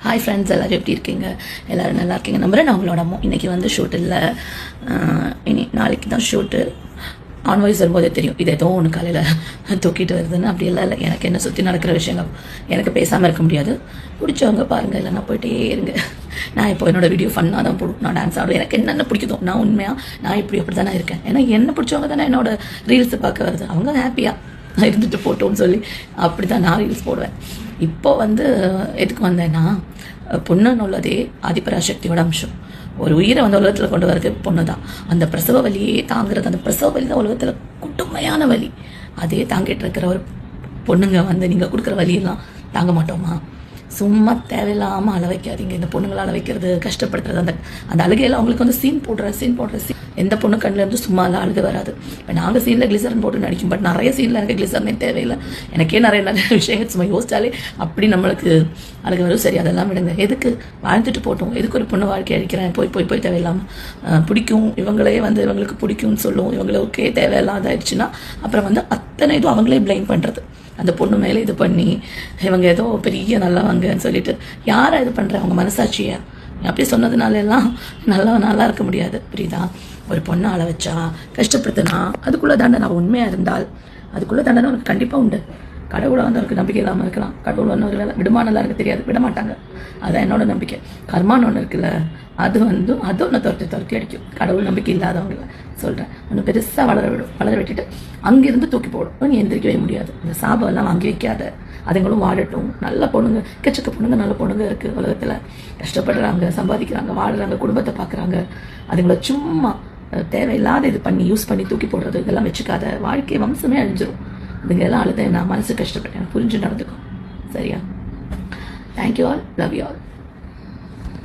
Hi friends, எல்லோரும் எப்படி இருக்கீங்க? எல்லோரும் நல்லா இருக்கீங்க நம்புறேன். நான் உங்களோட அம்மா. இன்றைக்கி வந்து ஷூட் இல்லை, இனி நாளைக்கு தான் ஷூட்டு. ஆன் வாய்ஸ் வரும்போதே தெரியும் இது ஏதோ ஒன்று காலையில் தூக்கிட்டு வருதுன்னு. அப்படி எல்லாம் இல்லை, எனக்கு என்ன சுற்றி நடக்கிற விஷயங்கள் எனக்கு பேசாமல் இருக்க முடியாது. பிடிச்சவங்க பாருங்கள், இல்லைன்னா போயிட்டே இருங்க. நான் இப்போ என்னோடய வீடியோ ஃபன்னாக தான் போடும், நான் டான்ஸ் ஆடுவேன். எனக்கு என்னென்ன பிடிக்குதோ நான் உண்மையாக நான் அப்படி தானே இருக்கேன். ஏன்னா என்ன பிடிச்சவங்க தானே என்னோட ரீல்ஸை பார்க்க வருது. அவங்க ஹாப்பியாக இருந்துட்டு போட்டோன்னு சொல்லி அப்படி தான் நான் ரீல்ஸ் போடுவேன். இப்போ வந்து எதுக்கு வந்தேன்னா, பொண்ணுன்னு உள்ளதே ஆதிபராசக்தியோட அம்சம். ஒரு உயிரை வந்து உலகத்தில் கொண்டு வரது பொண்ணு தான். அந்த பிரசவ வலியே தாங்கிறது, அந்த பிரசவ வலி தான் உலகத்தில் குட்டுமையான வலி. அதே தாங்கிட்டு இருக்கிற ஒரு பொண்ணுங்க வந்து நீங்கள் கொடுக்குற வலியெல்லாம் தாங்க மாட்டோமா? சும்மா தேவையில்லாமல் அழ வைக்காதீங்க. இந்த பொண்ணுங்களை அழ வைக்கிறது, கஷ்டப்படுத்துறது, அந்த அழுகையில் அவங்களுக்கு வந்து சீன் போடுற சீன் எந்த பொண்ணு கண்ணிலேருந்து சும்மா எல்லாம் அழுக வராது. இப்போ நாங்கள் சீனில் கிளிசரன் போட்டு நடிக்கும், பட் நிறைய சீனில் எனக்கு கிளிசரனே தேவையில்லை. எனக்கே நிறைய விஷயங்கள் சும்மா யோசிச்சாலே அப்படி நம்மளுக்கு அழுக வரும். சரி, அதெல்லாம் விடுங்க. எதுக்கு வாழ்ந்துட்டு போட்டோம்? எதுக்கு ஒரு பொண்ணு வாழ்க்கை அழிக்கிறேன்? போய் தேவையில்லாமல் பிடிக்கும், இவங்களே வந்து இவங்களுக்கு பிடிக்கும்னு சொல்லுவோம், இவங்களுக்கே தேவையில்லாதாயிடுச்சுன்னா அப்புறம் வந்து அத்தனை இதுவும் அவங்களே பிளேம் பண்ணுறது. அந்த பொண்ணு மேலே இது பண்ணி இவங்க ஏதோ பெரிய நல்லவங்கன்னு சொல்லிட்டு யாரை இது பண்ணுறேன்? அவங்க மனசாட்சியை அப்படி சொன்னதுனால எல்லாம் நல்லா இருக்க முடியாது, புரியுதா? ஒரு பொண்ணை அழ வச்சா, கஷ்டப்படுத்தினா அதுக்குள்ளே தண்டனை. உண்மையாக இருந்தால் அதுக்குள்ளே தண்டனை உனக்கு கண்டிப்பாக உண்டு. கடவுளை வந்து அவருக்கு நம்பிக்கை இல்லாமல் இருக்கலாம். கடவுள் வந்து ஒரு வேலை விடுமானெல்லாம் எனக்கு தெரியாது, விட மாட்டாங்க. அதான் என்னோட நம்பிக்கை. கர்மான்னு ஒன்று இருக்குல்ல, அது ஒன்று துரத்தி அடிக்கும். கடவுள் நம்பிக்கை இல்லாதவங்கள சொல்கிறேன். ஒன்று பெருசாக வளர விட்டுட்டு அங்கேருந்து தூக்கி போடும். நீ எந்திரிக்கவே முடியாது. இந்த சாபம் எல்லாம் வாங்கி வைக்காத. அதுங்களும் வாழட்டும். நல்ல பொண்ணுங்க, எக்கச்சக்க பொண்ணுங்க, நல்ல பொண்ணுங்க இருக்குது உலகத்தில். கஷ்டப்படுறாங்க, சம்பாதிக்கிறாங்க, வாடுறாங்க, குடும்பத்தை பார்க்குறாங்க. அதுங்களை சும்மா தேவையில்லாத இது பண்ணி யூஸ் பண்ணி தூக்கி போடுறது இதெல்லாம் வச்சுக்காத. வாழ்க்கை வம்சமே அழிஞ்சிரும். இதுங்க எல்லாம் அழுத நான் மனசு கஷ்டப்பட்டேன், புரிஞ்சு நடந்துக்கும். சரியா? Thank you all, love you all.